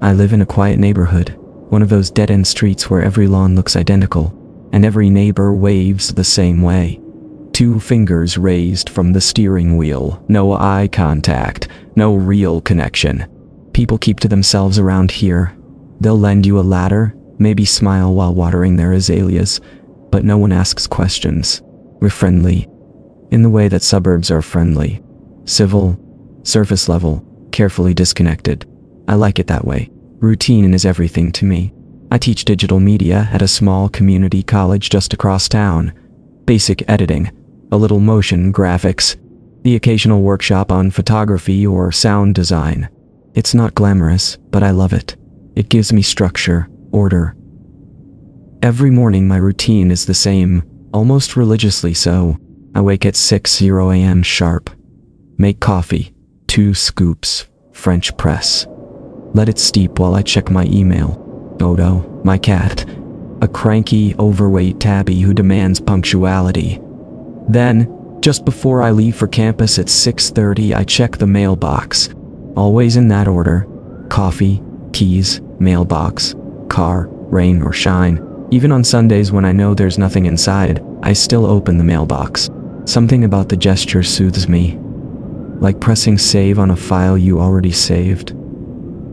I live in a quiet neighborhood, one of those dead-end streets where every lawn looks identical, and every neighbor waves the same way. 2 fingers raised from the steering wheel, no eye contact, no real connection. People keep to themselves around here. They'll lend you a ladder, maybe smile while watering their azaleas, but no one asks questions. We're friendly, in the way that suburbs are friendly. Civil, surface level, carefully disconnected. I like it that way. Routine is everything to me. I teach digital media at a small community college just across town. Basic editing, a little motion graphics, the occasional workshop on photography or sound design. It's not glamorous, but I love it. It gives me structure, order. Every morning my routine is the same, almost religiously so. I wake at 6:00 a.m. sharp. Make coffee, 2 scoops, French press. Let it steep while I check my email. Odo, my cat, a cranky, overweight tabby who demands punctuality. Then, just before I leave for campus at 6:30, I check the mailbox. Always in that order. Coffee, keys, mailbox, car, rain or shine. Even on Sundays when I know there's nothing inside, I still open the mailbox. Something about the gesture soothes me. Like pressing save on a file you already saved.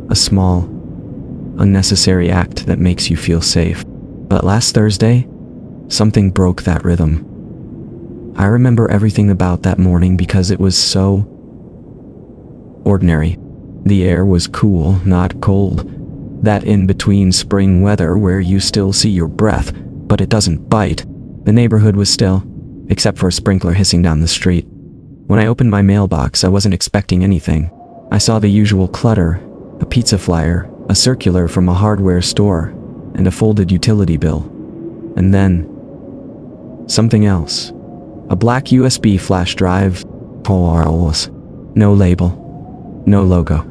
A small, unnecessary act that makes you feel safe. But last Thursday, something broke that rhythm. I remember everything about that morning because it was so ordinary. The air was cool, not cold. That in-between spring weather where you still see your breath, but it doesn't bite. The neighborhood was still, except for a sprinkler hissing down the street. When I opened my mailbox, I wasn't expecting anything. I saw the usual clutter, a pizza flyer, a circular from a hardware store, and a folded utility bill. And then, something else. A black USB flash drive. No label. No logo.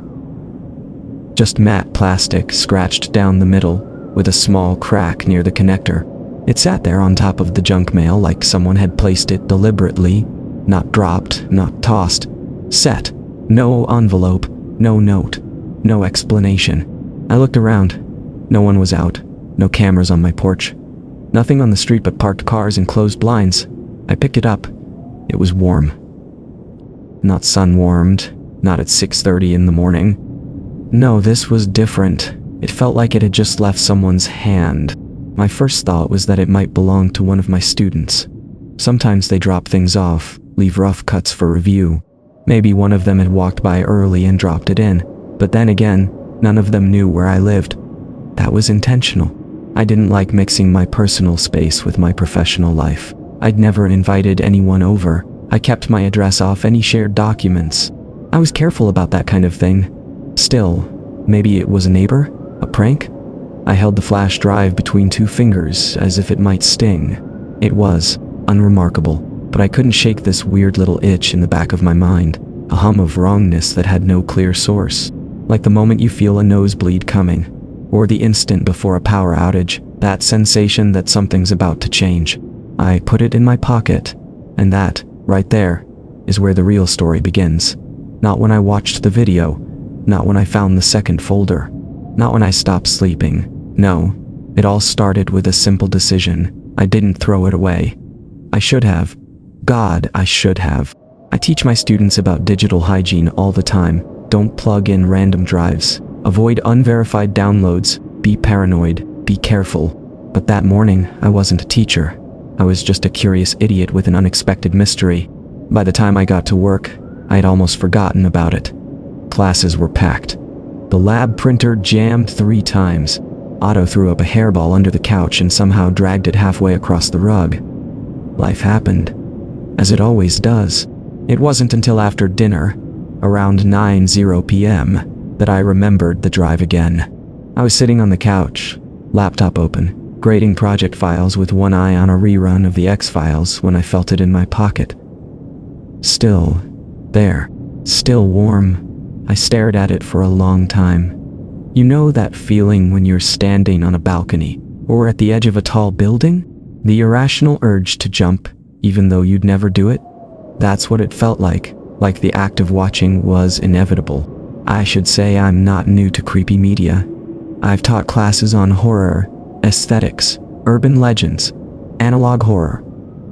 Just matte plastic scratched down the middle, with a small crack near the connector. It sat there on top of the junk mail like someone had placed it deliberately, not dropped, not tossed. Set. No envelope, no note, no explanation. I looked around. No one was out. No cameras on my porch. Nothing on the street but parked cars and closed blinds. I picked it up. It was warm. Not sun-warmed, not at 6:30 in the morning. No, this was different. It felt like it had just left someone's hand. My first thought was that it might belong to one of my students. Sometimes they drop things off, leave rough cuts for review. Maybe one of them had walked by early and dropped it in, but then again, none of them knew where I lived. That was intentional. I didn't like mixing my personal space with my professional life. I'd never invited anyone over. I kept my address off any shared documents. I was careful about that kind of thing. Still, maybe it was a neighbor? A prank? I held the flash drive between 2 fingers as if it might sting. It was unremarkable, but I couldn't shake this weird little itch in the back of my mind, a hum of wrongness that had no clear source. Like the moment you feel a nosebleed coming, or the instant before a power outage, that sensation that something's about to change. I put it in my pocket, and that, right there, is where the real story begins. Not when I watched the video, not when I found the second folder, not when I stopped sleeping. No, it all started with a simple decision. I didn't throw it away. I should have. God, I should have. I teach my students about digital hygiene all the time. Don't plug in random drives. Avoid unverified downloads. Be paranoid. Be careful. But that morning, I wasn't a teacher. I was just a curious idiot with an unexpected mystery. By the time I got to work, I had almost forgotten about it. Classes were packed. The lab printer jammed 3 times. Otto threw up a hairball under the couch and somehow dragged it halfway across the rug. Life happened, as it always does. It wasn't until after dinner, around 9:00 p.m., that I remembered the drive again. I was sitting on the couch, laptop open, grading project files with one eye on a rerun of the X-Files when I felt it in my pocket. Still there, still warm. I stared at it for a long time. You know that feeling when you're standing on a balcony or at the edge of a tall building? The irrational urge to jump, even though you'd never do it? That's what it felt like the act of watching was inevitable. I should say I'm not new to creepy media. I've taught classes on horror, aesthetics, urban legends, analog horror,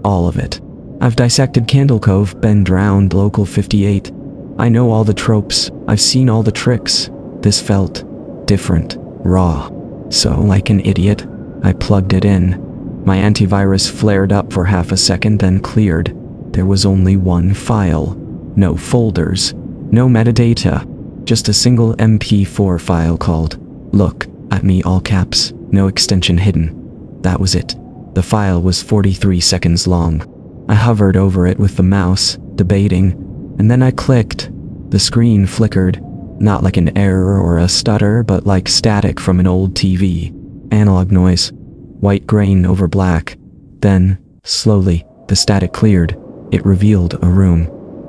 all of it. I've dissected Candle Cove, been drowned, Local 58. I know all the tropes, I've seen all the tricks. This felt different, raw. So, like an idiot, I plugged it in. My antivirus flared up for half a second, then cleared. There was only one file. No folders, no metadata. Just a single MP4 file called "Look at Me," all caps, no extension hidden. That was it. The file was 43 seconds long. I hovered over it with the mouse, debating, and then I clicked. The screen flickered, not like an error or a stutter, but like static from an old TV. Analog noise, white grain over black. Then, slowly, the static cleared. It revealed a room,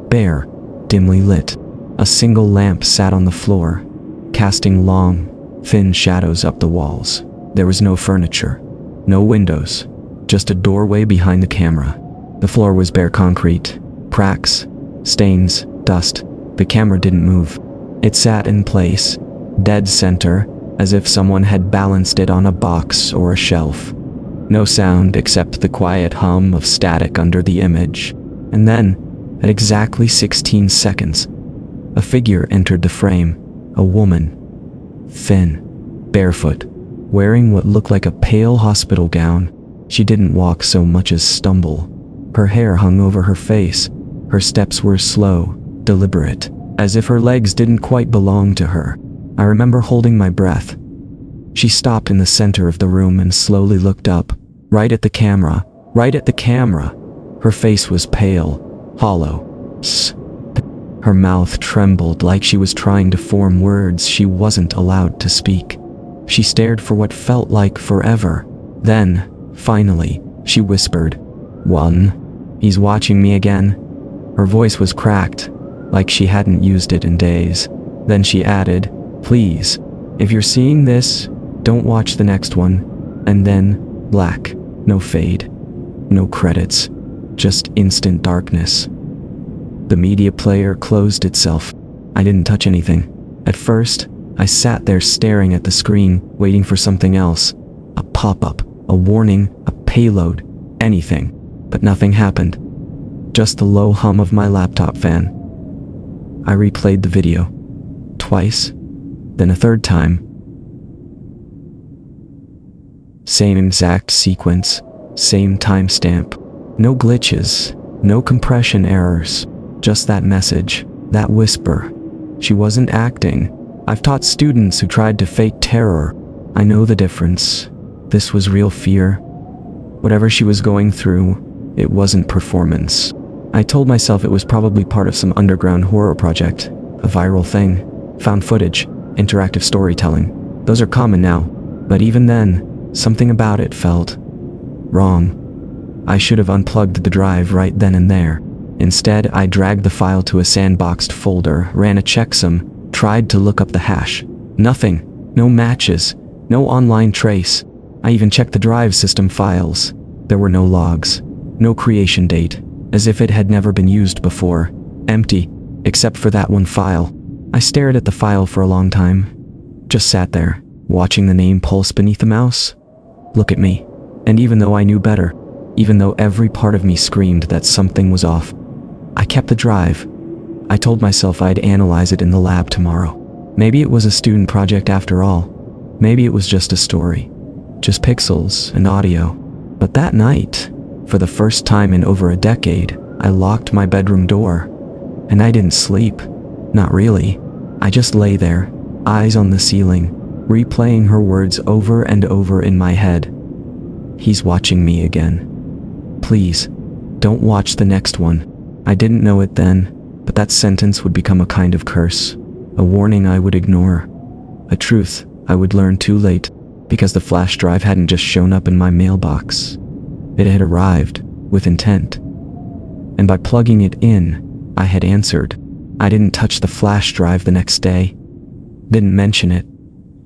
bare, dimly lit. A single lamp sat on the floor, casting long, thin shadows up the walls. There was no furniture, no windows, just a doorway behind the camera. The floor was bare concrete, cracks, stains, dust. The camera didn't move. It sat in place, dead center, as if someone had balanced it on a box or a shelf. No sound except the quiet hum of static under the image. And then, at exactly 16 seconds, a figure entered the frame. A woman. Thin, barefoot, wearing what looked like a pale hospital gown. She didn't walk so much as stumble. Her hair hung over her face. Her steps were slow, deliberate, as if her legs didn't quite belong to her. I remember holding my breath. She stopped in the center of the room and slowly looked up, right at the camera, right at the camera. Her face was pale, hollow. Her mouth trembled like she was trying to form words she wasn't allowed to speak. She stared for what felt like forever. Then, finally, she whispered, "One. He's watching me again." Her voice was cracked, like she hadn't used it in days. Then she added, "Please, if you're seeing this, don't watch the next one." And then, black, no fade, no credits, just instant darkness. The media player closed itself. I didn't touch anything. At first, I sat there staring at the screen, waiting for something else. A pop-up, a warning, a payload, anything. But nothing happened. Just the low hum of my laptop fan. I replayed the video. Twice, then a third time. Same exact sequence, same timestamp. No glitches, no compression errors. Just that message, that whisper. She wasn't acting. I've taught students who tried to fake terror. I know the difference. This was real fear. Whatever she was going through, it wasn't performance. I told myself it was probably part of some underground horror project, a viral thing. Found footage, interactive storytelling. Those are common now. But even then, something about it felt wrong. I should have unplugged the drive right then and there. Instead, I dragged the file to a sandboxed folder, ran a checksum, tried to look up the hash. Nothing. No matches. No online trace. I even checked the drive system files. There were no logs. No creation date. As if it had never been used before. Empty. Except for that one file. I stared at the file for a long time. Just sat there, watching the name pulse beneath the mouse. Look at me. And even though I knew better, even though every part of me screamed that something was off, I kept the drive. I told myself I'd analyze it in the lab tomorrow. Maybe it was a student project after all. Maybe it was just a story. Just pixels and audio. But that night, for the first time in over a decade, I locked my bedroom door. And I didn't sleep. Not really. I just lay there, eyes on the ceiling, replaying her words over and over in my head. He's watching me again. Please, don't watch the next one. I didn't know it then, but that sentence would become a kind of curse. A warning I would ignore. A truth I would learn too late, because the flash drive hadn't just shown up in my mailbox. It had arrived, with intent. And by plugging it in, I had answered. I didn't touch the flash drive the next day. Didn't mention it.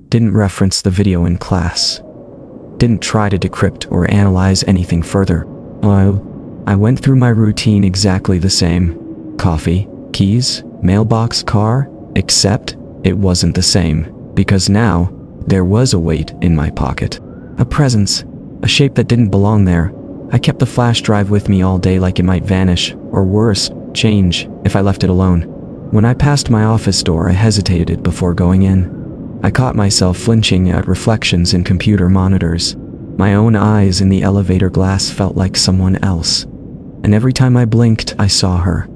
Didn't reference the video in class. Didn't try to decrypt or analyze anything further. I went through my routine exactly the same. Coffee, keys, mailbox, car, except it wasn't the same, because now, there was a weight in my pocket. A presence, a shape that didn't belong there. I kept the flash drive with me all day like it might vanish, or worse, change, if I left it alone. When I passed my office door, I hesitated before going in. I caught myself flinching at reflections in computer monitors. My own eyes in the elevator glass felt like someone else. And every time I blinked, I saw her.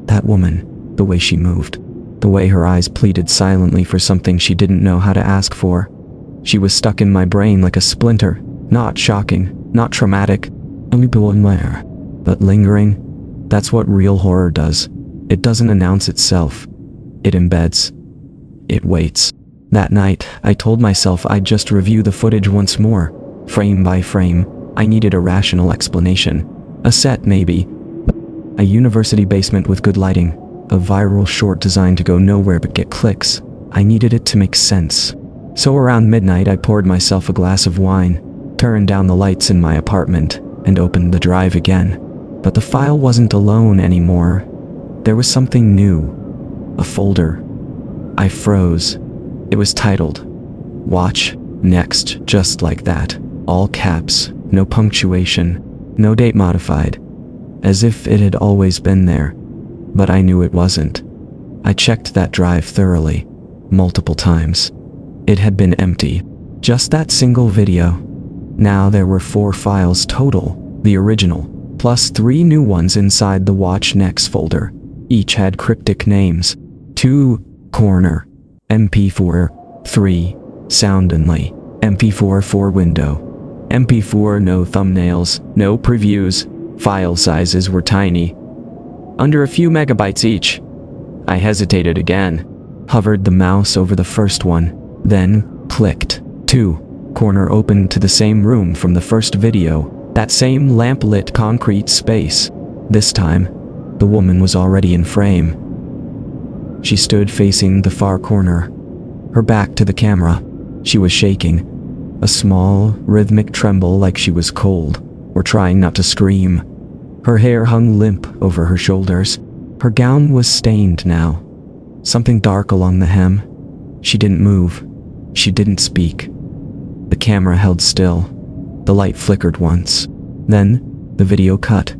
That woman, the way she moved. The way her eyes pleaded silently for something she didn't know how to ask for. She was stuck in my brain like a splinter, not shocking, not traumatic, but lingering. That's what real horror does. It doesn't announce itself. It embeds. It waits. That night, I told myself I'd just review the footage once more, frame by frame. I needed a rational explanation. A set, maybe. A university basement with good lighting. A viral short designed to go nowhere but get clicks. I needed it to make sense. So around midnight, I poured myself a glass of wine, turned down the lights in my apartment, and opened the drive again. But the file wasn't alone anymore. There was something new. A folder. I froze. It was titled, Watch Next, just like that. All caps, no punctuation, no date modified. As if it had always been there. But I knew it wasn't. I checked that drive thoroughly, multiple times. It had been empty. Just that single video. Now there were 4 files total, the original, plus 3 new ones inside the Watch Next folder. Each had cryptic names. 2, corner, MP4, 3, sound only, MP4 for window, MP4 no thumbnails, no previews, file sizes were tiny, under a few megabytes each. I hesitated again, hovered the mouse over the first one, then clicked. 2, corner opened to the same room from the first video, that same lamp-lit concrete space. This time, the woman was already in frame. She stood facing the far corner, her back to the camera. She was shaking, a small, rhythmic tremble like she was cold, or trying not to scream. Her hair hung limp over her shoulders. Her gown was stained now, something dark along the hem. She didn't move. She didn't speak. The camera held still. The light flickered once. Then, the video cut.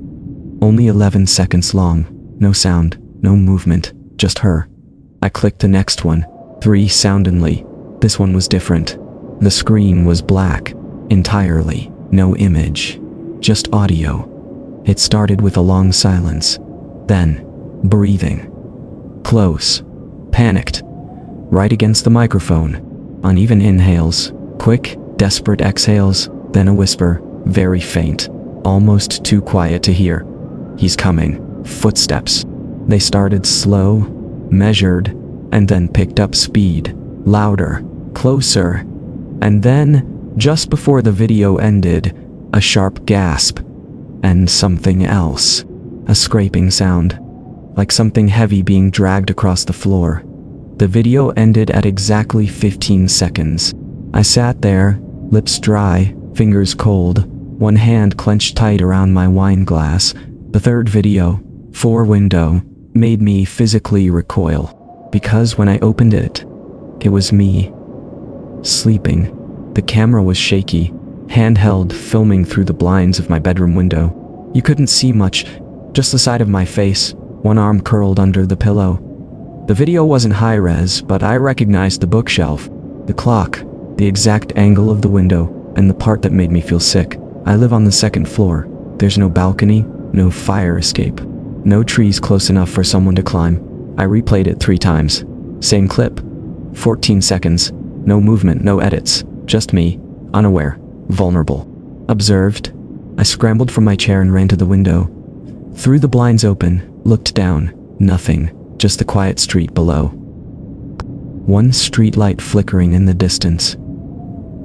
Only 11 seconds long. No sound, no movement, just her. I clicked the next one. 3 sound only. This one was different. The screen was black, entirely. No image, just audio. It started with a long silence. Then, breathing. Close. Panicked. Right against the microphone. Uneven inhales. Quick, desperate exhales. Then a whisper, very faint. Almost too quiet to hear. He's coming. Footsteps. They started slow, measured, and then picked up speed. Louder. Closer. And then, just before the video ended, a sharp gasp. And something else. A scraping sound. Like something heavy being dragged across the floor. The video ended at exactly 15 seconds. I sat there, lips dry, fingers cold, one hand clenched tight around my wine glass. The third video, 4 window, made me physically recoil. Because when I opened it, it was me. Sleeping. The camera was shaky, handheld, filming through the blinds of my bedroom window. You couldn't see much, just the side of my face, one arm curled under the pillow. The video wasn't high-res, but I recognized the bookshelf, the clock, the exact angle of the window, and the part that made me feel sick. I live on the 2nd floor. There's no balcony, no fire escape, no trees close enough for someone to climb. I replayed it 3 times. Same clip. 14 seconds. No movement, no edits. Just me, unaware, vulnerable. Observed. I scrambled from my chair and ran to the window. Threw the blinds open, looked down. Nothing. Just the quiet street below. One street light flickering in the distance.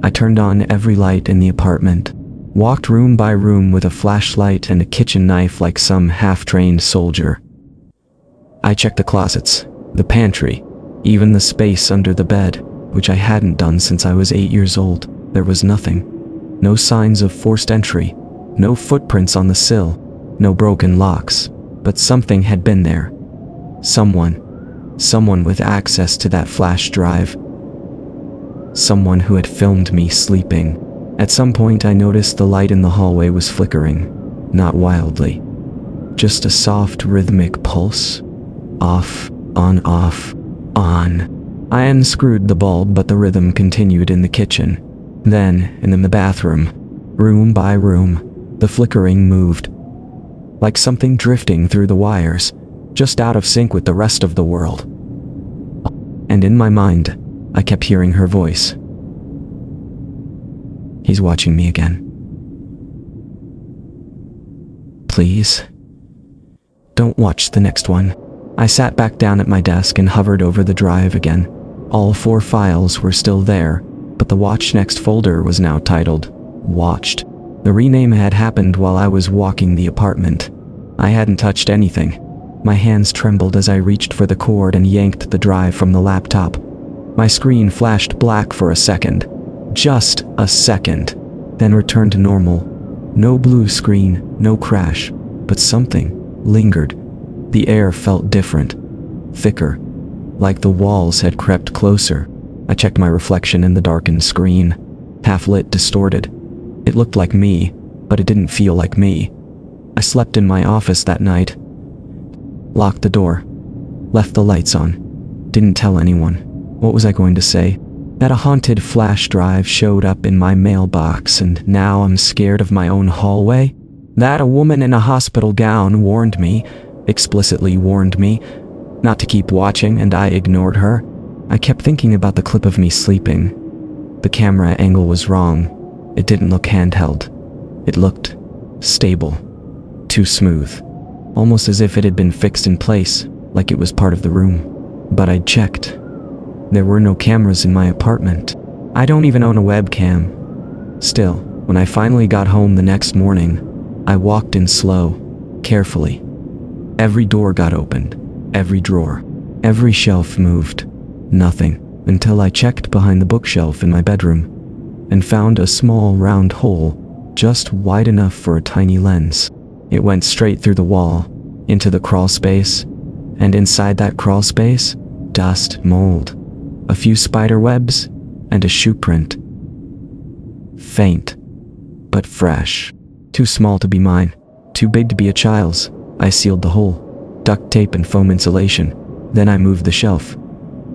I turned on every light in the apartment. Walked room by room with a flashlight and a kitchen knife like some half-trained soldier. I checked the closets, the pantry, even the space under the bed, which I hadn't done since I was 8 years old. There was nothing. No signs of forced entry. No footprints on the sill. No broken locks. But something had been there. Someone. Someone with access to that flash drive. Someone who had filmed me sleeping. At some point I noticed the light in the hallway was flickering. Not wildly. Just a soft rhythmic pulse. Off, on, off, on. I unscrewed the bulb, but the rhythm continued in the kitchen. Then, in the bathroom, room by room, the flickering moved. Like something drifting through the wires, just out of sync with the rest of the world. And in my mind, I kept hearing her voice. He's watching me again. Please, don't watch the next one. I sat back down at my desk and hovered over the drive again. All 4 files were still there, but the Watch Next folder was now titled Watched. The rename had happened while I was walking the apartment. I hadn't touched anything. My hands trembled as I reached for the cord and yanked the drive from the laptop. My screen flashed black for a second. Just a second. Then returned to normal. No blue screen, no crash, but something lingered. The air felt different, thicker, like the walls had crept closer. I checked my reflection in the darkened screen, half-lit, distorted. It looked like me, but it didn't feel like me. I slept in my office that night. Locked the door. Left the lights on. Didn't tell anyone. What was I going to say? That a haunted flash drive showed up in my mailbox and now I'm scared of my own hallway? That a woman in a hospital gown warned me, explicitly warned me, not to keep watching, and I ignored her? I kept thinking about the clip of me sleeping. The camera angle was wrong. It didn't look handheld. It looked stable. Too smooth. Almost as if it had been fixed in place, like it was part of the room. But I'd checked. There were no cameras in my apartment. I don't even own a webcam. Still, when I finally got home the next morning, I walked in slow, carefully. Every door got opened, every drawer, every shelf moved. Nothing, until I checked behind the bookshelf in my bedroom and found a small round hole, just wide enough for a tiny lens. It went straight through the wall, into the crawl space, and inside that crawl space, dust, mold, a few spider webs, and a shoe print. Faint, but fresh. Too small to be mine, too big to be a child's. I sealed the hole, duct tape and foam insulation. Then I moved the shelf.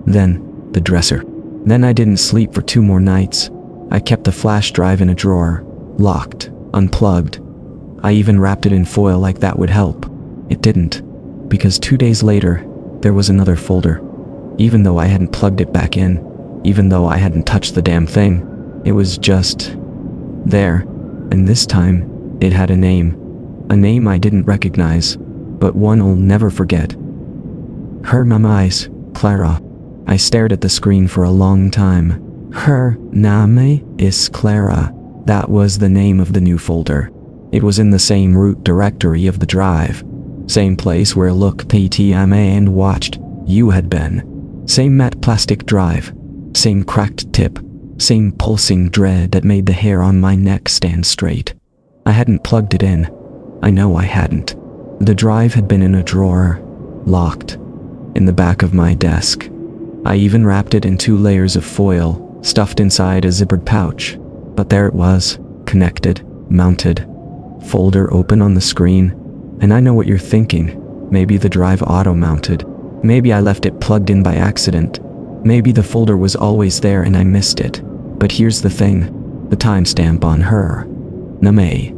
Then, the dresser. Then I didn't sleep for 2 more nights. I kept the flash drive in a drawer, locked, unplugged. I even wrapped it in foil like that would help. It didn't, because 2 days later, there was another folder. Even though I hadn't plugged it back in, even though I hadn't touched the damn thing, it was just there. And this time, it had a name I didn't recognize, but one I'll never forget. Her eyes, Clara. I stared at the screen for a long time. Her name is Clara. That was the name of the new folder. It was in the same root directory of the drive. Same place where Look TTMA and Watched You had been. Same matte plastic drive. Same cracked tip. Same pulsing dread that made the hair on my neck stand straight. I hadn't plugged it in. I know I hadn't. The drive had been in a drawer, locked, in the back of my desk. I even wrapped it in 2 layers of foil, stuffed inside a zippered pouch. But there it was, connected, mounted, folder open on the screen. And I know what you're thinking. Maybe the drive auto-mounted. Maybe I left it plugged in by accident. Maybe the folder was always there and I missed it. But here's the thing, the timestamp on her name,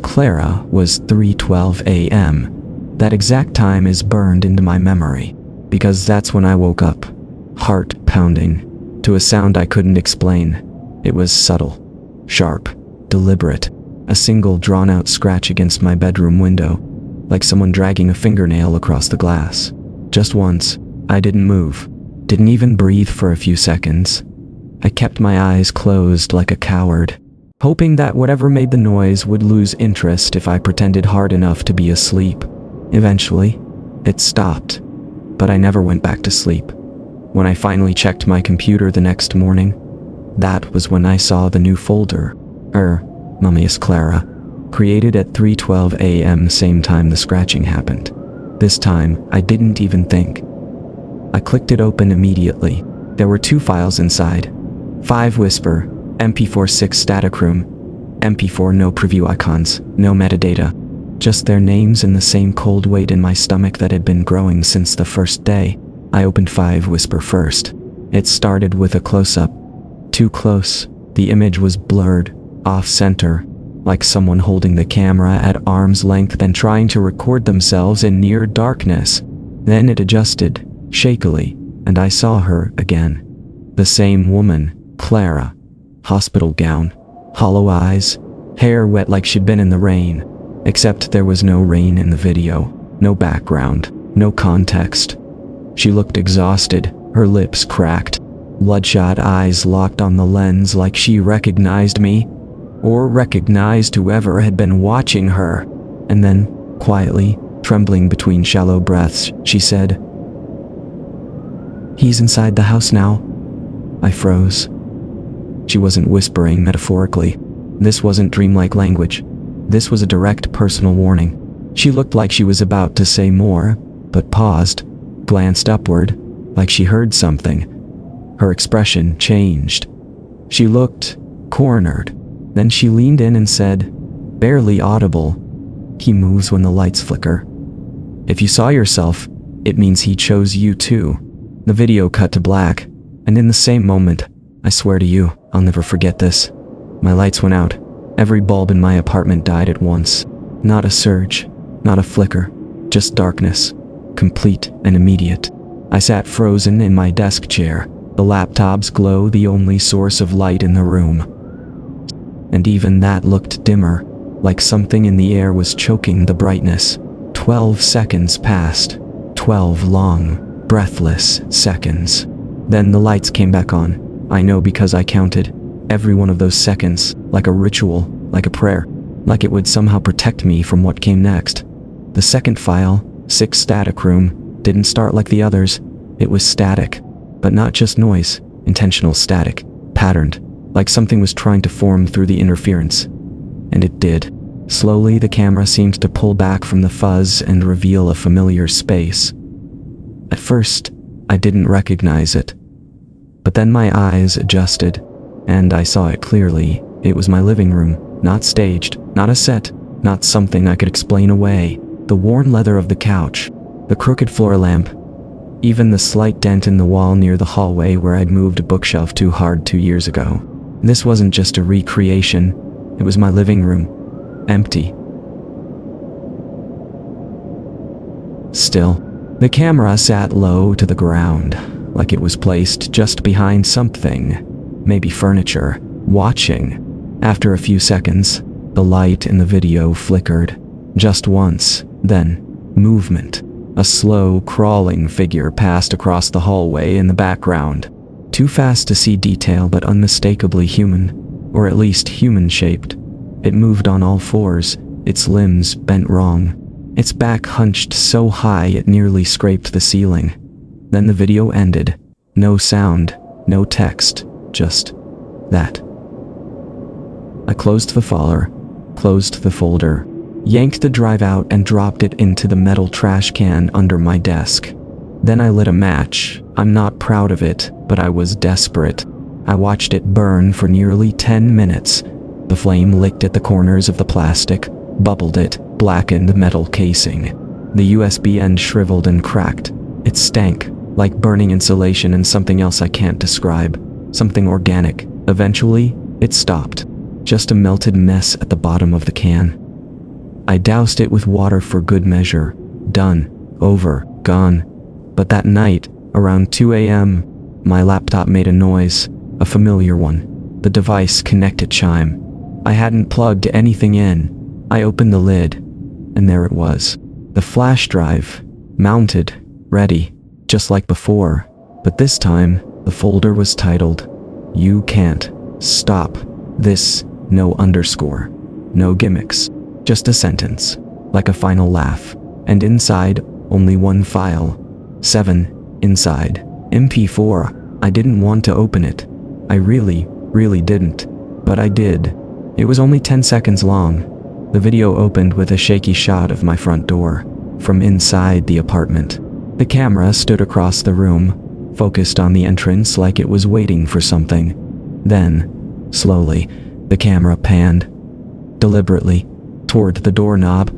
Clara, was 3:12 a.m. That exact time is burned into my memory, because that's when I woke up, heart pounding, to a sound I couldn't explain. It was subtle, sharp, deliberate, a single drawn-out scratch against my bedroom window, like someone dragging a fingernail across the glass. Just once, I didn't move, didn't even breathe for a few seconds. I kept my eyes closed like a coward, hoping that whatever made the noise would lose interest if I pretended hard enough to be asleep. Eventually, it stopped, but I never went back to sleep. When I finally checked my computer the next morning, that was when I saw the new folder, Mummy is Clara, created at 3:12 a.m. same time the scratching happened. This time, I didn't even think. I clicked it open immediately. There were 2 files inside. 5 Whisper, MP4 6 Static Room, MP4 no preview icons, no metadata. Just their names and the same cold weight in my stomach that had been growing since the first day. I opened 5 Whisper first. It started with a close-up. Too close. The image was blurred, off-center, like someone holding the camera at arm's length and trying to record themselves in near darkness. Then it adjusted, shakily, and I saw her again. The same woman, Clara. Hospital gown, hollow eyes, hair wet like she'd been in the rain. Except there was no rain in the video, no background, no context. She looked exhausted, her lips cracked, bloodshot eyes locked on the lens like she recognized me, or recognized whoever had been watching her. And then, quietly, trembling between shallow breaths, she said, "He's inside the house now." I froze. She wasn't whispering metaphorically. This wasn't dreamlike language. This was a direct personal warning. She looked like she was about to say more, but paused, glanced upward, like she heard something. Her expression changed. She looked cornered. Then she leaned in and said, barely audible, "He moves when the lights flicker. If you saw yourself, it means he chose you too." The video cut to black, and in the same moment, I swear to you, I'll never forget this. My lights went out. Every bulb in my apartment died at once. Not a surge, not a flicker, just darkness, complete and immediate. I sat frozen in my desk chair, the laptop's glow the only source of light in the room. And even that looked dimmer, like something in the air was choking the brightness. 12 seconds passed. 12 long, breathless seconds. Then the lights came back on. I know because I counted. Every one of those seconds, like a ritual, like a prayer, like it would somehow protect me from what came next. The second file, 6 Static Room, didn't start like the others. It was static, but not just noise, intentional static, patterned, like something was trying to form through the interference. And it did. Slowly the camera seemed to pull back from the fuzz and reveal a familiar space. At first, I didn't recognize it. But then my eyes adjusted, and I saw it clearly. It was my living room, not staged, not a set, not something I could explain away. The worn leather of the couch, the crooked floor lamp, even the slight dent in the wall near the hallway where I'd moved a bookshelf too hard 2 years ago. This wasn't just a recreation, it was my living room, empty. Still, the camera sat low to the ground, like it was placed just behind something, maybe furniture, watching. After a few seconds, the light in the video flickered, just once, then, movement. A slow, crawling figure passed across the hallway in the background. Too fast to see detail but unmistakably human, or at least human-shaped. It moved on all fours, its limbs bent wrong, its back hunched so high it nearly scraped the ceiling. Then the video ended. No sound, no text, just that. I closed the folder, closed the folder, yanked the drive out and dropped it into the metal trash can under my desk. Then I lit a match. I'm not proud of it, but I was desperate. I watched it burn for nearly 10 minutes. The flame licked at the corners of the plastic, bubbled it, blackened the metal casing. The USB end shriveled and cracked. It stank, like burning insulation and something else I can't describe. Something organic. Eventually, it stopped. Just a melted mess at the bottom of the can. I doused it with water for good measure. Done. Over. Gone. But that night, around 2 a.m., my laptop made a noise, a familiar one. The device connected chime. I hadn't plugged anything in. I opened the lid, and there it was. The flash drive, mounted, ready, just like before. But this time, the folder was titled, "You Can't Stop This," no underscore, no gimmicks, just a sentence, like a final laugh. And inside, only one file. 7, inside, MP4. I didn't want to open it. I really didn't. But I did. It was only 10 seconds long. The video opened with a shaky shot of my front door, from inside the apartment. The camera stood across the room, focused on the entrance like it was waiting for something. Then, slowly, the camera panned, deliberately, toward the doorknob.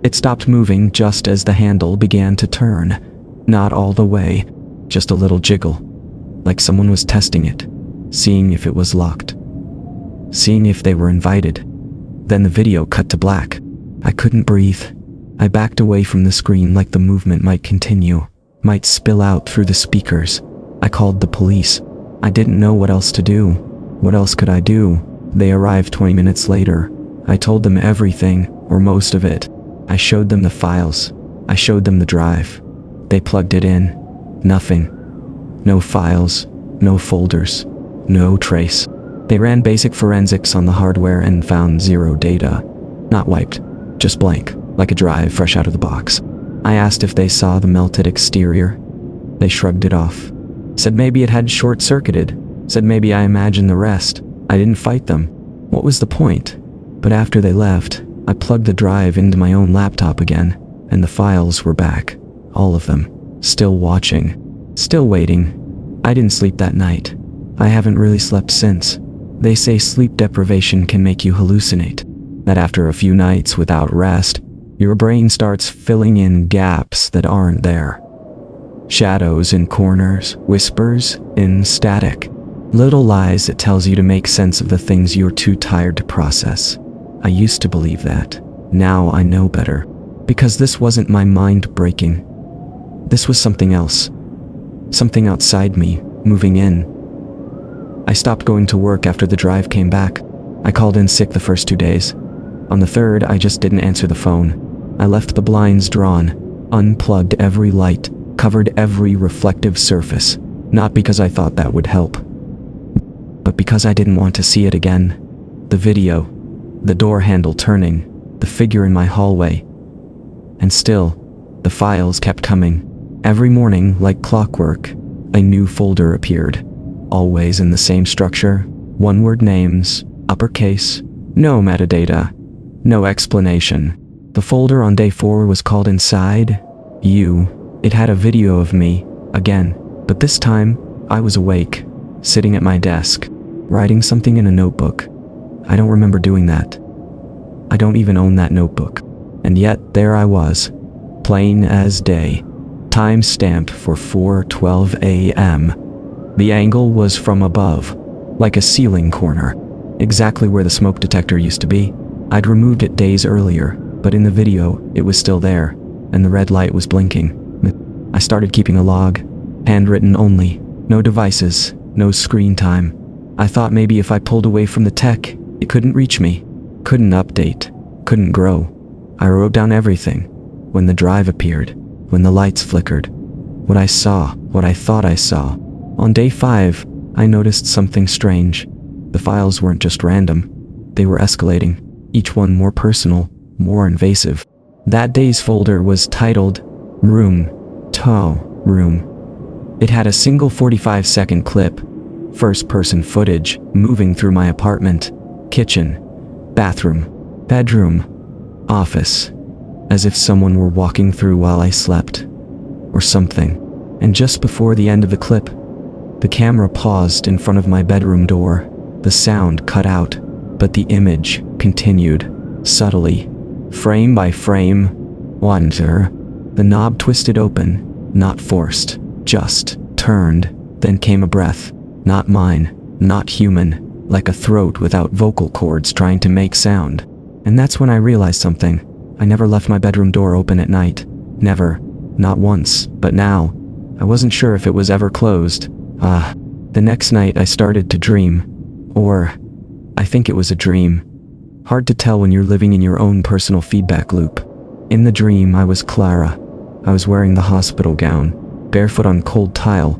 It stopped moving just as the handle began to turn. Not all the way, just a little jiggle, like someone was testing it, seeing if it was locked, seeing if they were invited. Then the video cut to black. I couldn't breathe. I backed away from the screen like the movement might continue, might spill out through the speakers. I called the police. I didn't know what else to do. What else could I do? They arrived 20 minutes later. I told them everything, or most of it. I showed them the files. I showed them the drive. They plugged it in. Nothing. No files. No folders. No trace. They ran basic forensics on the hardware and found zero data. Not wiped. Just blank, like a drive fresh out of the box. I asked if they saw the melted exterior. They shrugged it off. Said maybe it had short-circuited. Said maybe I imagined the rest. I didn't fight them. What was the point? But after they left, I plugged the drive into my own laptop again, and the files were back. All of them. Still watching. Still waiting. I didn't sleep that night. I haven't really slept since. They say sleep deprivation can make you hallucinate. That after a few nights without rest, your brain starts filling in gaps that aren't there. Shadows in corners, whispers in static. Little lies it tells you to make sense of the things you're too tired to process. I used to believe that. Now I know better. Because this wasn't my mind breaking. This was something else. Something outside me, moving in. I stopped going to work after the drive came back. I called in sick the first 2 days. On the third, I just didn't answer the phone. I left the blinds drawn, unplugged every light, covered every reflective surface. Not because I thought that would help, but because I didn't want to see it again. The video, the door handle turning, the figure in my hallway. And still, the files kept coming. Every morning, like clockwork, a new folder appeared. Always in the same structure, one-word names, uppercase, no metadata, no explanation. The folder on day 4 was called Inside You. It had a video of me, again, but this time, I was awake, sitting at my desk, writing something in a notebook. I don't remember doing that. I don't even own that notebook. And yet, there I was, plain as day, time stamped for 4:12 a.m. The angle was from above, like a ceiling corner, exactly where the smoke detector used to be. I'd removed it days earlier, but in the video, it was still there, and the red light was blinking. I started keeping a log, handwritten only, no devices, no screen time. I thought maybe if I pulled away from the tech, it couldn't reach me, couldn't update, couldn't grow. I wrote down everything. When the drive appeared, when the lights flickered, what I saw, what I thought I saw. On day 5, I noticed something strange. The files weren't just random. They were escalating, each one more personal, more invasive. That day's folder was titled Room. It had a single 45-second clip, first-person footage, moving through my apartment, kitchen, bathroom, bedroom, office, as if someone were walking through while I slept, or something. And just before the end of the clip, the camera paused in front of my bedroom door. The sound cut out, but the image continued, subtly, frame by frame. Wonder. The knob twisted open, not forced, just turned. Then came a breath, not mine, not human, like a throat without vocal cords trying to make sound. And that's when I realized something. I never left my bedroom door open at night. Never. Not once. But now, I wasn't sure if it was ever closed. The next night I started to dream. Or, I think it was a dream. Hard to tell when you're living in your own personal feedback loop. In the dream, I was Clara. I was wearing the hospital gown, barefoot on cold tile,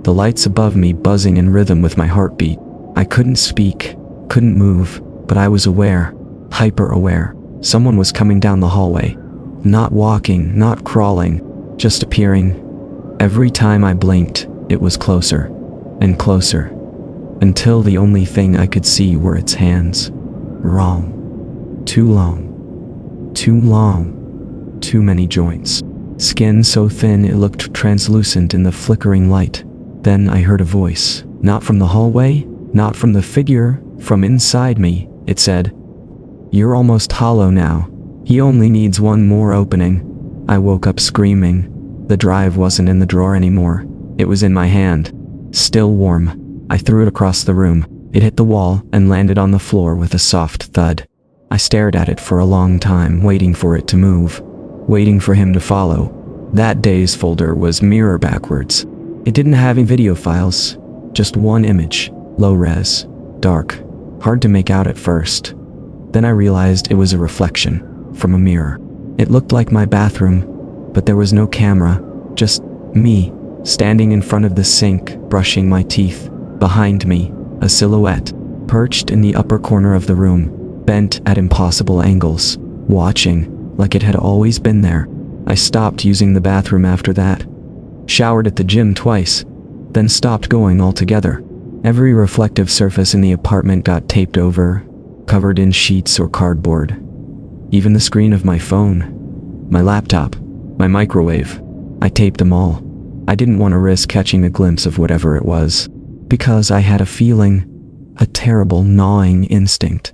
the lights above me buzzing in rhythm with my heartbeat. I couldn't speak, couldn't move, but I was aware, hyper-aware. Someone was coming down the hallway. Not walking, not crawling, just appearing. Every time I blinked, it was closer, and closer, until the only thing I could see were its hands. Wrong. Too long. Too long. Too many joints. Skin so thin it looked translucent in the flickering light. Then I heard a voice. Not from the hallway, not from the figure, from inside me. It said, "You're almost hollow now. He only needs one more opening." I woke up screaming. The drive wasn't in the drawer anymore. It was in my hand. Still warm. I threw it across the room. It hit the wall and landed on the floor with a soft thud. I stared at it for a long time, waiting for it to move. Waiting for him to follow. That day's folder was mirror backwards. It didn't have any video files. Just one image. Low res. Dark. Hard to make out at first. Then I realized it was a reflection. From a mirror. It looked like my bathroom, but there was no camera. Just me. Standing in front of the sink, brushing my teeth. Behind me, a silhouette. Perched in the upper corner of the room. Bent at impossible angles. Watching, like it had always been there. I stopped using the bathroom after that. Showered at the gym twice. Then stopped going altogether. Every reflective surface in the apartment got taped over. Covered in sheets or cardboard. Even the screen of my phone. My laptop. My microwave. I taped them all. I didn't want to risk catching a glimpse of whatever it was. Because I had a feeling, a terrible gnawing instinct,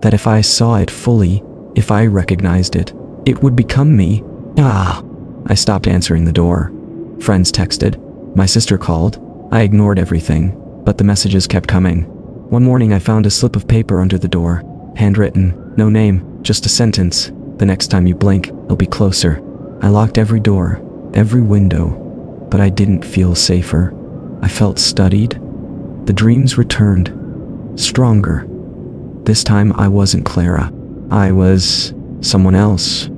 that if I saw it fully, if I recognized it, it would become me. I stopped answering the door. Friends texted. My sister called. I ignored everything, but the messages kept coming. One morning I found a slip of paper under the door. Handwritten. No name, just a sentence. "The next time you blink, I'll be closer." I locked every door, every window, but I didn't feel safer. I felt studied. The dreams returned. Stronger. This time I wasn't Clara. I was someone else.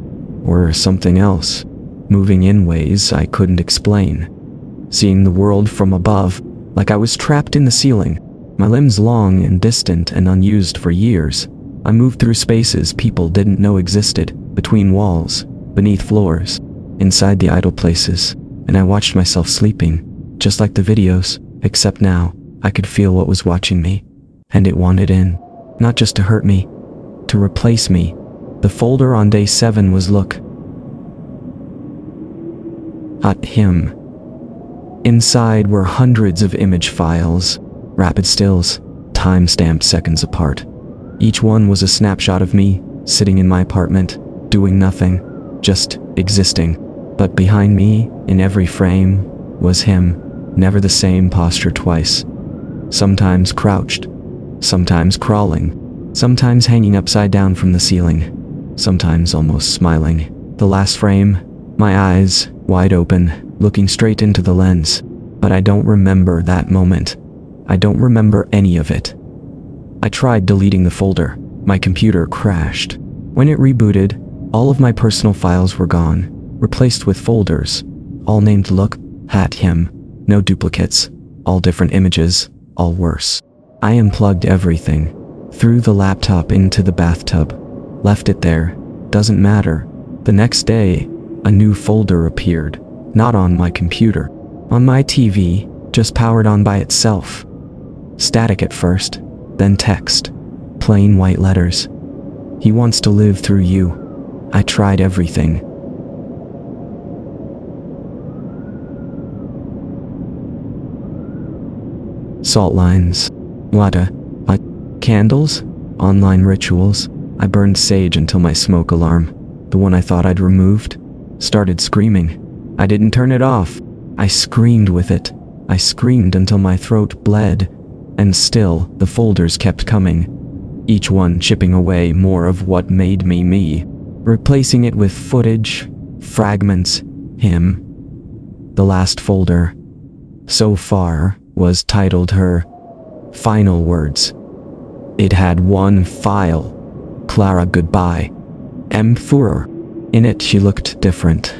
Or something else. Moving in ways I couldn't explain. Seeing the world from above, like I was trapped in the ceiling. My limbs long and distant and unused for years. I moved through spaces people didn't know existed. Between walls. Beneath floors. Inside the idle places. And I watched myself sleeping. Just like the videos. Except now, I could feel what was watching me. And it wanted in. Not just to hurt me. To replace me. The folder on day 7 was look. At him. Inside were hundreds of image files. Rapid stills. Time-stamped seconds apart. Each one was a snapshot of me, sitting in my apartment, doing nothing. Just existing. But behind me, in every frame, was him. Never the same posture twice. Sometimes crouched. Sometimes crawling. Sometimes hanging upside down from the ceiling. Sometimes almost smiling. The last frame, my eyes, wide open, looking straight into the lens. But I don't remember that moment. I don't remember any of it. I tried deleting the folder. My computer crashed. When it rebooted, all of my personal files were gone, replaced with folders, all named Look, At Him. No duplicates, all different images, all worse. I unplugged everything, threw the laptop into the bathtub, left it there. Doesn't matter. The next day, a new folder appeared, not on my computer, on my TV, just powered on by itself. Static at first, then text, plain white letters. He wants to live through you. I tried everything. Salt lines. What? Candles? Online rituals. I burned sage until my smoke alarm, the one I thought I'd removed, started screaming. I didn't turn it off. I screamed with it. I screamed until my throat bled. And still, the folders kept coming. Each one chipping away more of what made me me. Replacing it with footage, fragments, him. The last folder, so far, was titled her final words. It had one file. Clara goodbye. M. Führer. In it she looked different.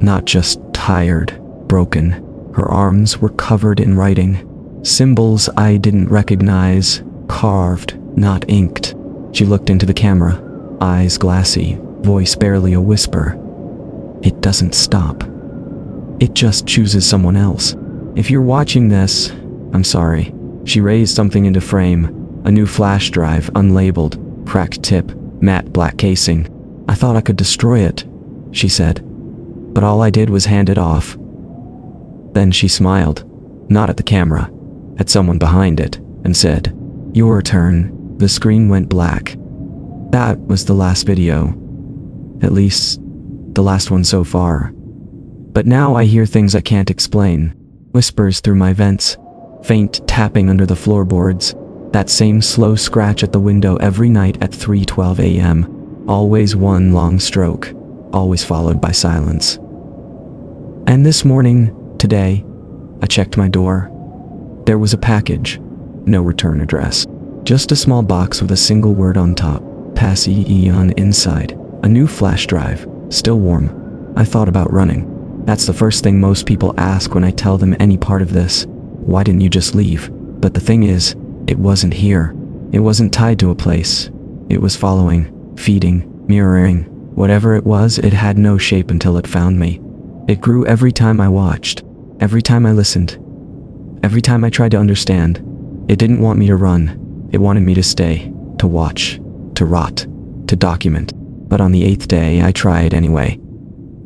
Not just tired, broken. Her arms were covered in writing. Symbols I didn't recognize, carved, not inked. She looked into the camera, eyes glassy, voice barely a whisper. It doesn't stop. It just chooses someone else. If you're watching this, I'm sorry. She raised something into frame, a new flash drive, unlabeled, cracked tip, matte black casing. I thought I could destroy it, she said. but all I did was hand it off. Then she smiled, not at the camera, at someone behind it, and said, "Your turn." The screen went black. That was the last video. At least, the last one so far. But now I hear things I can't explain. Whispers through my vents, faint tapping under the floorboards, that same slow scratch at the window every night at 3:12 a.m. Always one long stroke, always followed by silence. And this morning, today, I checked my door. There was a package, no return address. Just a small box with a single word on top, Passy on inside. A new flash drive, still warm. I thought about running. That's the first thing most people ask when I tell them any part of this. Why didn't you just leave? But the thing is, it wasn't here. It wasn't tied to a place. It was following, feeding, mirroring. Whatever it was, it had no shape until it found me. It grew every time I watched, every time I listened, every time I tried to understand. It didn't want me to run. It wanted me to stay, to watch, to rot, to document. But on the 8th day, I tried anyway.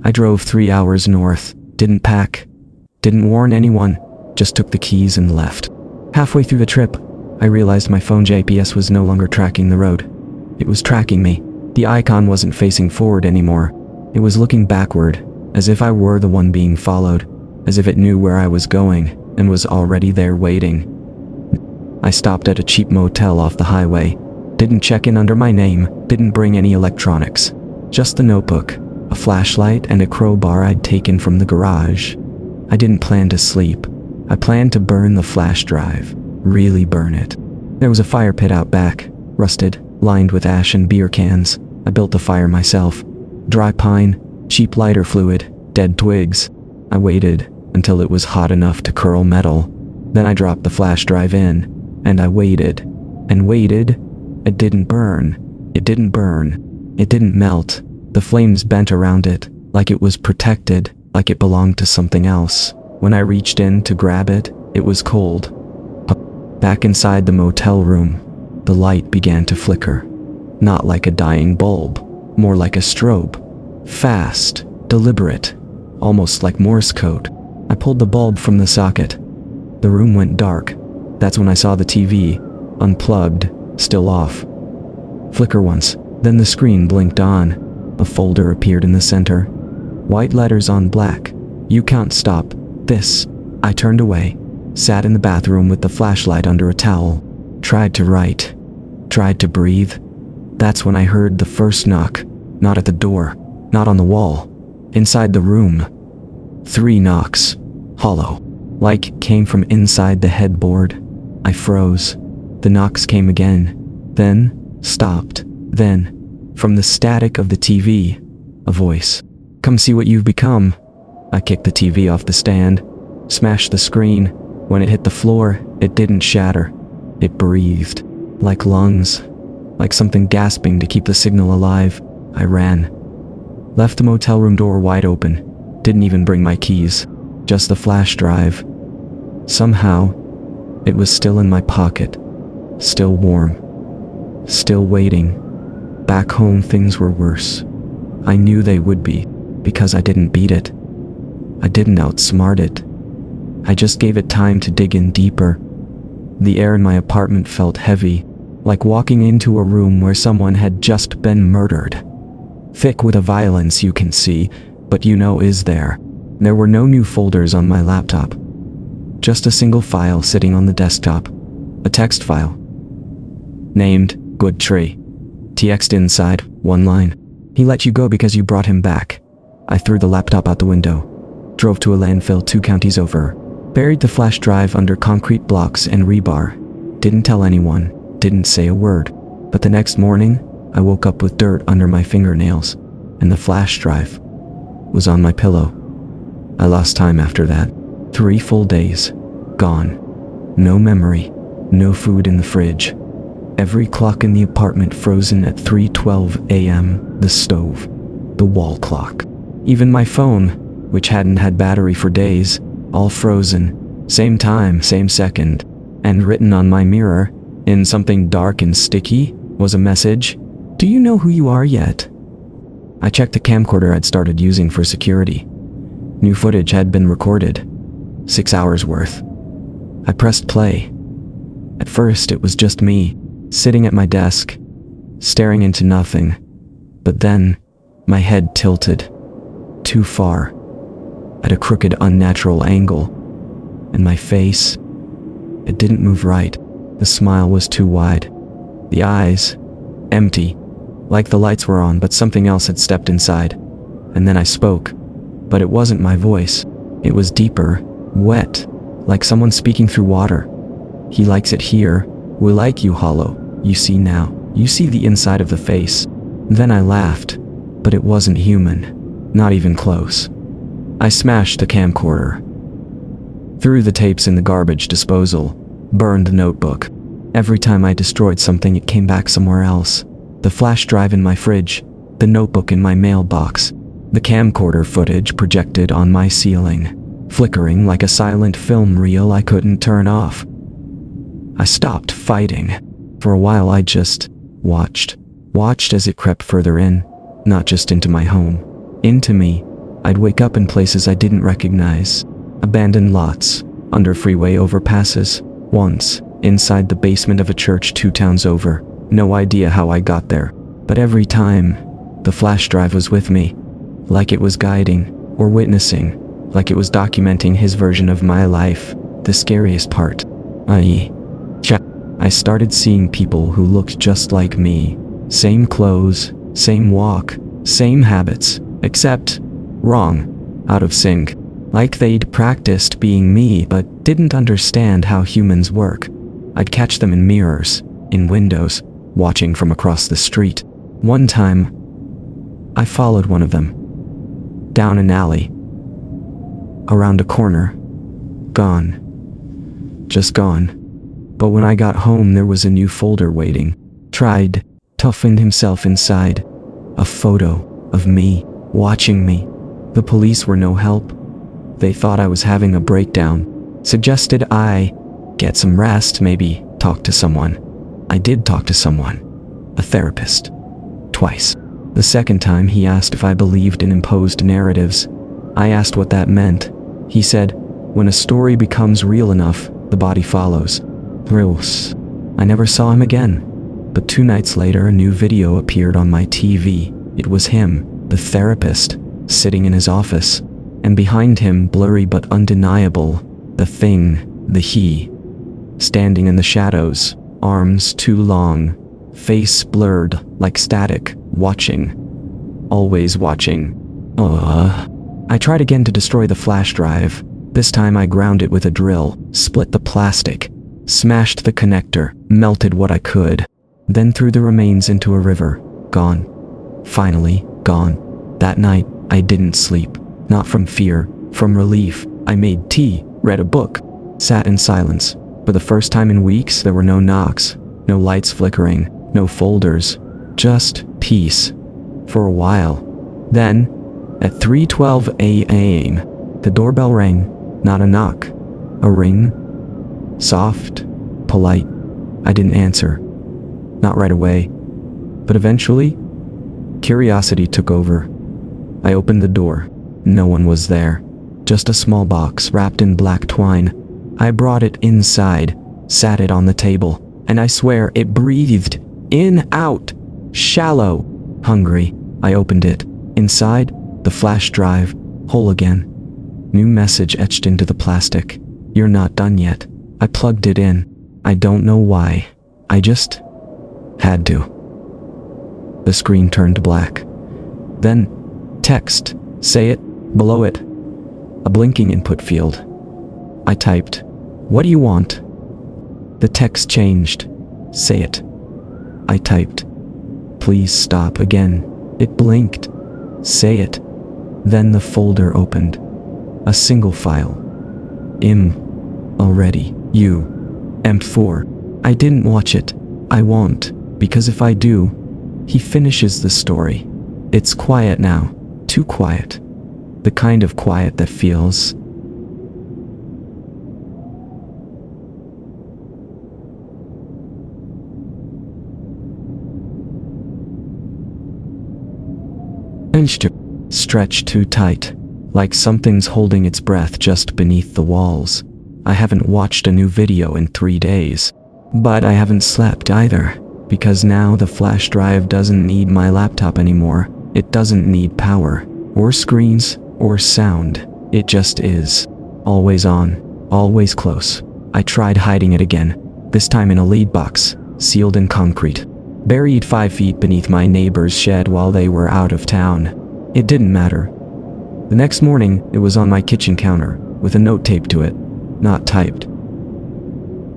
I drove 3 hours north, didn't pack, didn't warn anyone, just took the keys and left. Halfway through the trip, I realized my phone GPS was no longer tracking the road. It was tracking me. The icon wasn't facing forward anymore. It was looking backward, as if I were the one being followed, as if it knew where I was going and was already there waiting. I stopped at a cheap motel off the highway, didn't check in under my name, didn't bring any electronics, just the notebook, a flashlight, and a crowbar I'd taken from the garage. I didn't plan to sleep. I planned to burn the flash drive, really burn it. There was a fire pit out back, rusted, lined with ash and beer cans. I built the fire myself. Dry pine, cheap lighter fluid, dead twigs. I waited until it was hot enough to curl metal. Then I dropped the flash drive in, and I waited, and waited. It didn't burn. It didn't burn. It didn't melt. The flames bent around it, like it was protected, like it belonged to something else. When I reached in to grab it, it was cold. Back inside the motel room, the light began to flicker. Not like a dying bulb, more like a strobe. Fast, deliberate, almost like Morse code. I pulled the bulb from the socket. The room went dark. That's when I saw the TV, unplugged, still off. Flicker once, then the screen blinked on. A folder appeared in the center. White letters on black. "You can't stop this." I turned away, sat in the bathroom with the flashlight under a towel, tried to write, tried to breathe. That's when I heard the first knock. Not at the door, not on the wall, inside the room. 3 knocks, hollow, like came from inside the headboard. I froze. The knocks came again, then stopped. Then, from the static of the TV, a voice. "Come see what you've become." I kicked the TV off the stand, smashed the screen. When it hit the floor, it didn't shatter. It breathed, like lungs, like something gasping to keep the signal alive. I ran. Left the motel room door wide open. Didn't even bring my keys, just the flash drive. Somehow, it was still in my pocket, still warm, still waiting. Back home, things were worse. I knew they would be, because I didn't beat it. I didn't outsmart it. I just gave it time to dig in deeper. The air in my apartment felt heavy, like walking into a room where someone had just been murdered. Thick with a violence you can see, but you know is there. There were no new folders on my laptop. Just a single file sitting on the desktop. A text file. Named, Good Tree. TX'd inside, 1 line. "He let you go because you brought him back." I threw the laptop out the window. Drove to a landfill 2 counties over. Buried the flash drive under concrete blocks and rebar. Didn't tell anyone. Didn't say a word. But the next morning, I woke up with dirt under my fingernails. And the flash drive was on my pillow. I lost time after that. 3 full days. Gone. No memory. No food in the fridge. Every clock in the apartment frozen at 3:12 a.m. The stove. The wall clock. Even my phone, which hadn't had battery for days, all frozen. Same time, same second. And written on my mirror, in something dark and sticky, was a message. "Do you know who you are yet?" I checked the camcorder I'd started using for security. New footage had been recorded. 6 hours worth. I pressed play. At first, it was just me, sitting at my desk, staring into nothing. But then, my head tilted. Too far. At a crooked, unnatural angle. And my face, it didn't move right. The smile was too wide. The eyes, empty. Like the lights were on, but something else had stepped inside. And then I spoke. But it wasn't my voice. It was deeper, wet, like someone speaking through water. He likes it here. We like you, Hollow. You see now. You see the inside of the face. Then I laughed. But it wasn't human. Not even close. I smashed the camcorder. Threw the tapes in the garbage disposal. Burned the notebook. Every time I destroyed something, it came back somewhere else. The flash drive in my fridge. The notebook in my mailbox. The camcorder footage projected on my ceiling, flickering like a silent film reel I couldn't turn off. I stopped fighting. For a while I just watched as it crept further in, not just into my home, into me. I'd wake up in places I didn't recognize, abandoned lots, under freeway overpasses, once, inside the basement of a church 2 towns over. No idea how I got there, but every time, the flash drive was with me. Like it was guiding, or witnessing, like it was documenting his version of my life. The scariest part, I started seeing people who looked just like me. Same clothes, same walk, same habits, except wrong, out of sync. Like they'd practiced being me but didn't understand how humans work. I'd catch them in mirrors, in windows, watching from across the street. One time, I followed one of them. Down an alley. Around a corner. Gone. Just gone. But when I got home, there was a new folder waiting. Tried, toughened himself inside. A photo of me, watching me. The police were no help. They thought I was having a breakdown. Suggested I get some rest, maybe talk to someone. I did talk to someone. A therapist. Twice. The second time he asked if I believed in imposed narratives. I asked what that meant. He said, when a story becomes real enough, the body follows. Gross. I never saw him again. But 2 nights later, a new video appeared on my TV. It was him, the therapist, sitting in his office. And behind him, blurry but undeniable, the thing, the he. Standing in the shadows, arms too long, face blurred like static, watching. Always watching. I tried again to destroy the flash drive. This time I ground it with a drill, split the plastic, smashed the connector, melted what I could, then threw the remains into a river. Gone. Finally, gone. That night, I didn't sleep. Not from fear, from relief. I made tea, read a book, sat in silence. For the first time in weeks, there were no knocks, no lights flickering, no folders, just peace. For a while. Then, at 3:12 a.m., the doorbell rang. Not a knock. A ring. Soft, polite. I didn't answer. Not right away. But eventually, curiosity took over. I opened the door. No one was there. Just a small box wrapped in black twine. I brought it inside, sat it on the table, and I swear it breathed. In, out. Shallow. Hungry. I opened it. Inside, the flash drive. Whole again. New message etched into the plastic. You're not done yet. I plugged it in. I don't know why. I just had to. The screen turned black. Then, text. Say it. Below it. A blinking input field. I typed, "What do you want?" The text changed. Say it. I typed, "Please stop." Again. It blinked. Say it. Then the folder opened. A single file. Already. M4. I didn't watch it. I won't. Because if I do, he finishes the story. It's quiet now. Too quiet. The kind of quiet that feels... stretched too tight. like something's holding its breath just beneath the walls. I haven't watched a new video in 3 days. But I haven't slept either, because now the flash drive doesn't need my laptop anymore. It doesn't need power, or screens, or sound. It just is. Always on, always close. I tried hiding it again, this time in a lead box, sealed in concrete, buried 5 feet beneath my neighbor's shed while they were out of town. It didn't matter. The next morning, it was on my kitchen counter, with a note taped to it, not typed.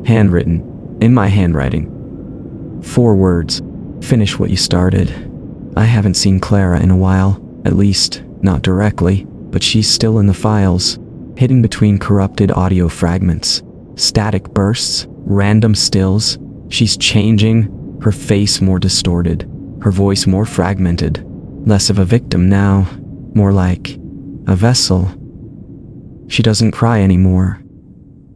Handwritten, in my handwriting. 4 words: finish what you started. I haven't seen Clara in a while, at least, not directly, but she's still in the files, hidden between corrupted audio fragments, static bursts, random stills. She's changing, her face more distorted, her voice more fragmented, less of a victim now, more like a vessel. She doesn't cry anymore.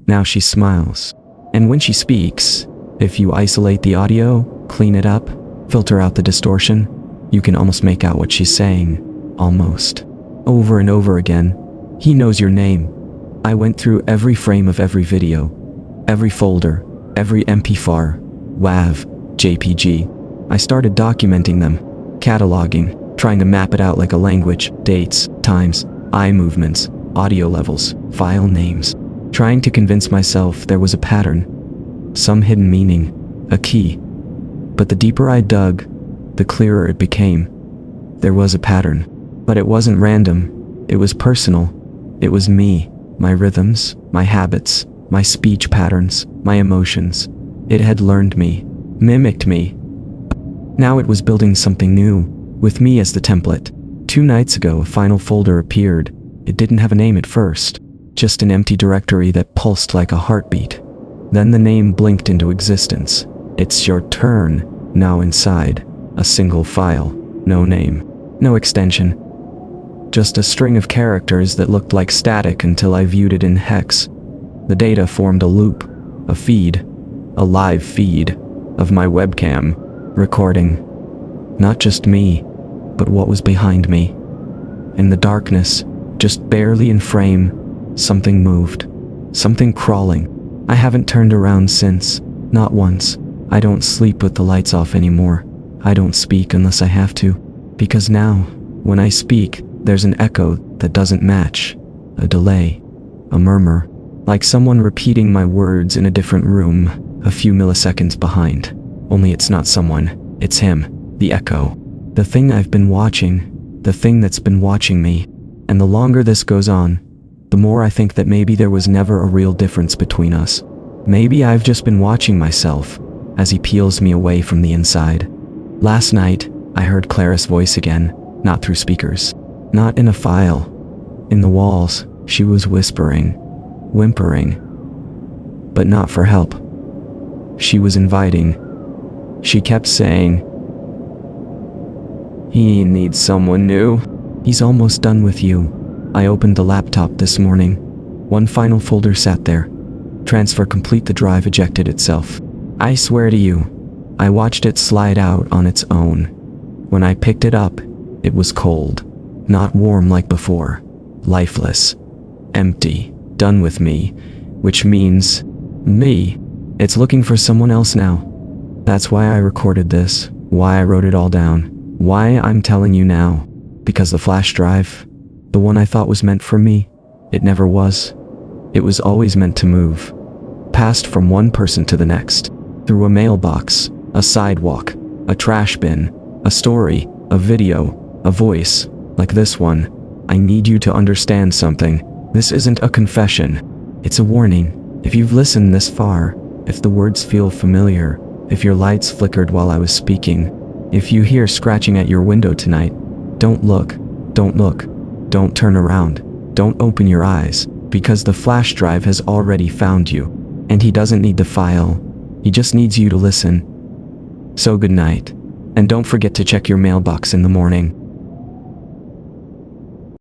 Now she smiles. And when she speaks, if you isolate the audio, clean it up, filter out the distortion, you can almost make out what she's saying. Almost. Over and over again. He knows your name. I went through every frame of every video, every folder, every MP4, WAV, JPG. I started documenting them, cataloging, trying to map it out like a language, dates, times, eye movements, audio levels, file names, trying to convince myself there was a pattern, some hidden meaning, a key. But the deeper I dug, the clearer it became. There was a pattern, but it wasn't random. It was personal. It was me, my rhythms, my habits, my speech patterns, my emotions. It had learned me, mimicked me. Now it was building something new, with me as the template. 2 nights ago, a final folder appeared. It didn't have a name at first, just an empty directory that pulsed like a heartbeat. Then the name blinked into existence. It's your turn, now inside. A single file, no name, no extension. Just a string of characters that looked like static until I viewed it in hex. The data formed a loop, a feed, a live feed of my webcam, recording. Not just me, but what was behind me. In the darkness, just barely in frame, something moved. Something crawling. I haven't turned around since, not once. I don't sleep with the lights off anymore. I don't speak unless I have to, because now, when I speak, there's an echo that doesn't match, a delay, a murmur, like someone repeating my words in a different room, a few milliseconds behind. Only it's not someone, it's him, the echo. The thing I've been watching, the thing that's been watching me. And the longer this goes on, the more I think that maybe there was never a real difference between us. Maybe I've just been watching myself, as he peels me away from the inside. Last night, I heard Clara's voice again, not through speakers, not in a file. In the walls, she was whispering, whimpering, but not for help. She was inviting. She kept saying, "He needs someone new. He's almost done with you." I opened the laptop this morning. One final folder sat there. Transfer complete. The drive ejected itself. I swear to you, I watched it slide out on its own. When I picked it up, it was cold. Not warm like before. Lifeless. Empty. Done with me. Which means, me. It's looking for someone else now. That's why I recorded this. Why I wrote it all down. Why I'm telling you now. Because the flash drive, the one I thought was meant for me, it never was. It was always meant to move. Passed from one person to the next. Through a mailbox, a sidewalk, a trash bin, a story, a video, a voice, like this one. I need you to understand something. This isn't a confession. It's a warning. If you've listened this far, if the words feel familiar, if your lights flickered while I was speaking, if you hear scratching at your window tonight, don't look, don't look, don't turn around, don't open your eyes, because the flash drive has already found you, and he doesn't need the file, he just needs you to listen. So good night, and don't forget to check your mailbox in the morning.